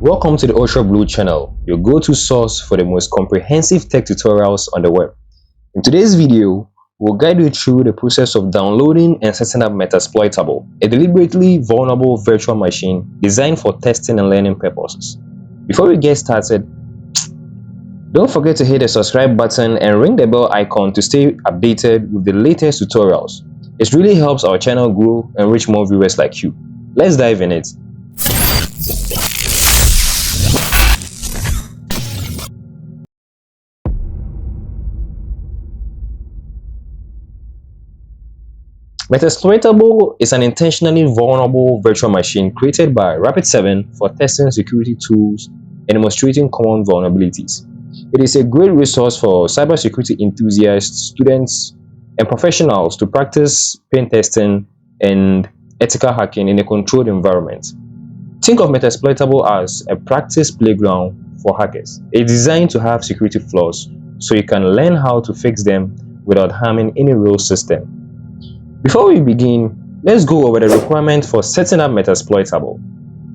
Welcome to the Ultra Blue channel, your go-to source for the most comprehensive tech tutorials on the web. In today's video, we'll guide you through the process of downloading and setting up Metasploitable, a deliberately vulnerable virtual machine designed for testing and learning purposes. Before we get started, don't forget to hit the subscribe button and ring the bell icon to stay updated with the latest tutorials. It really helps our channel grow and reach more viewers like you. Let's dive in it. Metasploitable is an intentionally vulnerable virtual machine created by Rapid7 for testing security tools and demonstrating common vulnerabilities. It is a great resource for cybersecurity enthusiasts, students, and professionals to practice pen testing and ethical hacking in a controlled environment. Think of Metasploitable as a practice playground for hackers. It's designed to have security flaws so you can learn how to fix them without harming any real system. Before we begin, let's go over the requirements for setting up Metasploitable.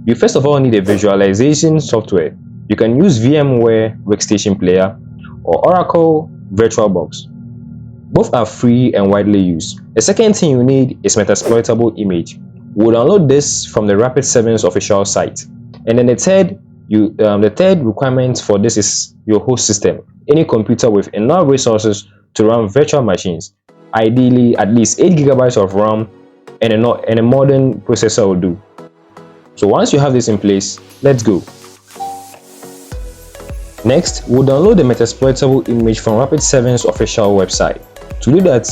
You first of all need a visualization software. You can use VMware Workstation Player or Oracle VirtualBox. Both are free and widely used. The second thing you need is Metasploitable image. We'll download this from the Rapid7's official site. And then the third requirement for this is your host system. Any computer with enough resources to run virtual machines. Ideally, at least 8 GB of RAM and a modern processor will do. So once you have this in place, let's go. Next, we'll download the Metasploitable image from Rapid7's official website. To do that,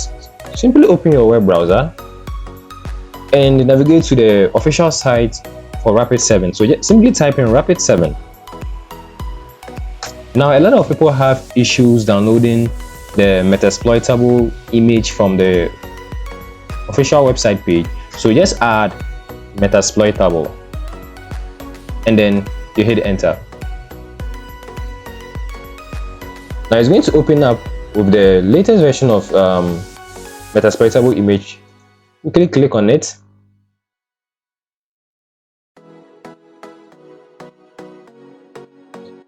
simply open your web browser and navigate to the official site for Rapid7. So just simply type in Rapid7. Now, a lot of people have issues downloading the Metasploitable image from the official website page. So just add Metasploitable and then you hit enter. Now it's going to open up with the latest version of Metasploitable image. You click on it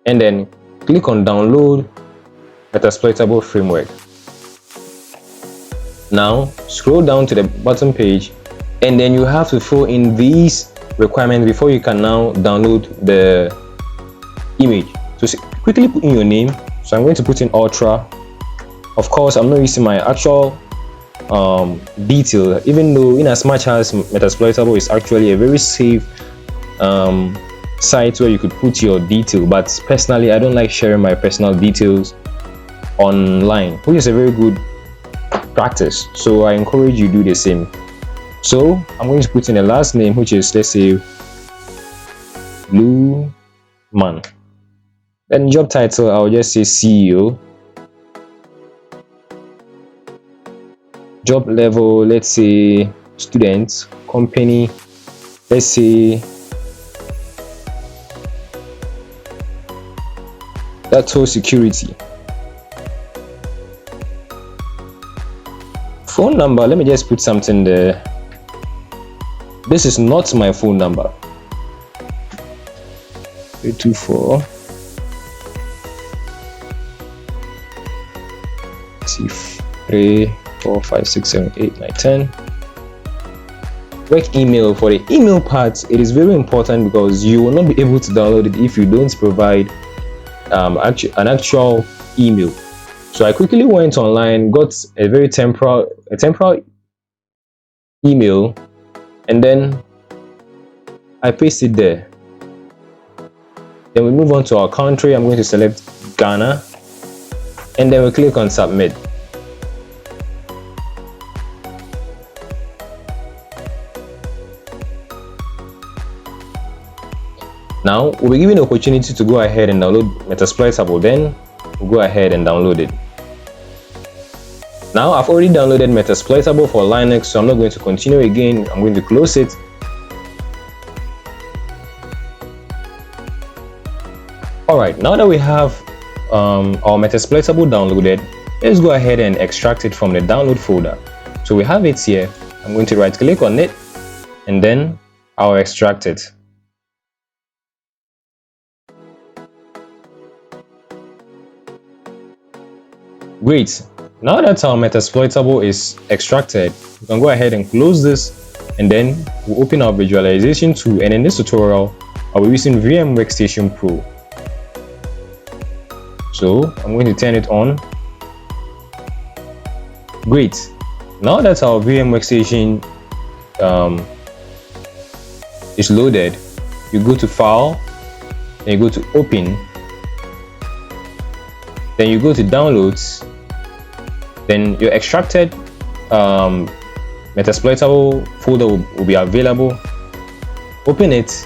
and then click on download Metasploitable framework. Now scroll down to the bottom page and then you have to fill in these requirements before you can now download the image. So quickly put in your name. So I'm going to put in Ultra. Of course, I'm not using my actual detail, even though in as much as Metasploitable is actually a very safe site where you could put your detail, but personally I don't like sharing my personal details online, which is a very good practice. So I encourage you to do the same. So I'm going to put in a last name, which is, let's say, Blue Man. Then job title, I'll just say CEO. Job level, let's say student. Company, let's say Security. Phone number, let me just put something there. This is not my phone number. 324 3 4 5 6 7 8 9 10. Work email. For the email part, it is very important because you will not be able to download it if you don't provide an actual email. So I quickly went online, got a very temporal email, and then I paste it there. Then we move on to our country. I'm going to select Ghana, and then we click on submit. Now we'll be given the opportunity to go ahead and download Metasploitable. Then we'll go ahead and download it. Now I've already downloaded Metasploitable for Linux, so I'm not going to continue again. I'm going to close it. Alright, now that we have our Metasploitable downloaded, let's go ahead and extract it from the download folder. So we have it here. I'm going to right click on it and then I'll extract it. Great. Now that our Metasploitable is extracted, we can go ahead and close this, and then we'll open our Virtualization tool. And in this tutorial, I'll be using VM Workstation Pro. So I'm going to turn it on. Great. Now that our VM Workstation is loaded, you go to File, then you go to Open, then you go to Downloads, then your extracted Metasploitable folder will be available. Open it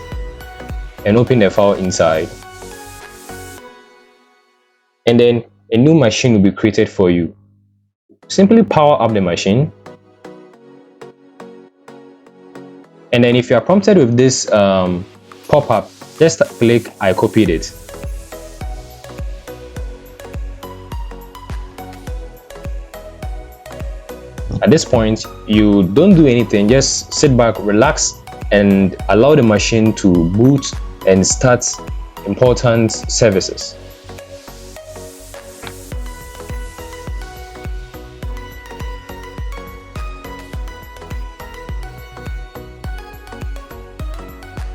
and open the file inside, and then a new machine will be created for you. Simply power up the machine, and then if you are prompted with this pop-up, just click I copied it. At this point, you don't do anything, just sit back, relax, and allow the machine to boot and start important services.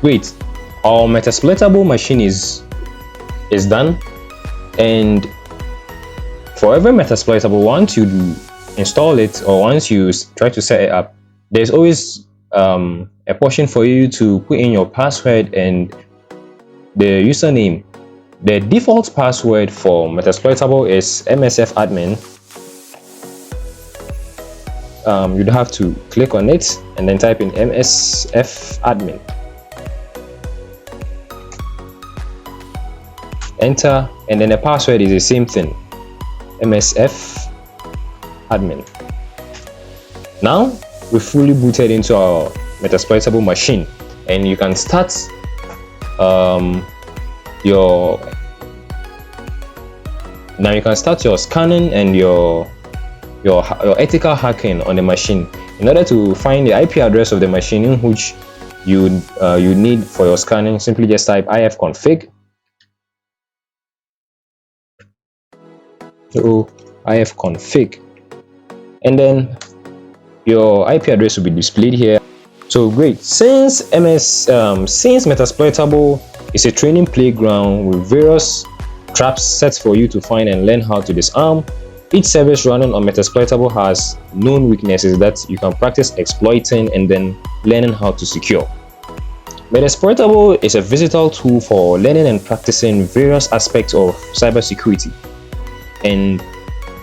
Great, our Metasploitable machine is done, and for every Metasploitable, once you install it or once you try to set it up, there's always a portion for you to put in your password and the username. The default password for Metasploitable is msfadmin. You'd have to click on it and then type in msfadmin. Enter, and then the password is the same thing, msfadmin. Now we fully booted into our Metasploitable machine, and you can start your scanning and your ethical hacking on the machine in order to find the IP address of the machine in which you need for your scanning. Simply just type ifconfig ifconfig, and then your IP address will be displayed here. So great, since Metasploitable is a training playground with various traps set for you to find and learn how to disarm, each service running on Metasploitable has known weaknesses that you can practice exploiting and then learning how to secure. Metasploitable is a versatile tool for learning and practicing various aspects of cybersecurity, and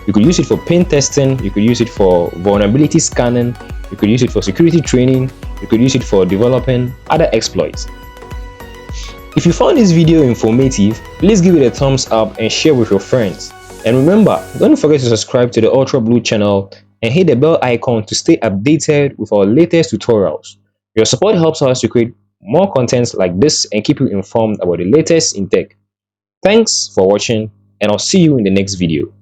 you could use it for pen testing, you could use it for vulnerability scanning, you could use it for security training, you could use it for developing other exploits. If you found this video informative, please give it a thumbs up and share with your friends. And remember, don't forget to subscribe to the Ultra Blue channel and hit the bell icon to stay updated with our latest tutorials. Your support helps us to create more content like this and keep you informed about the latest in tech. Thanks for watching, and I'll see you in the next video.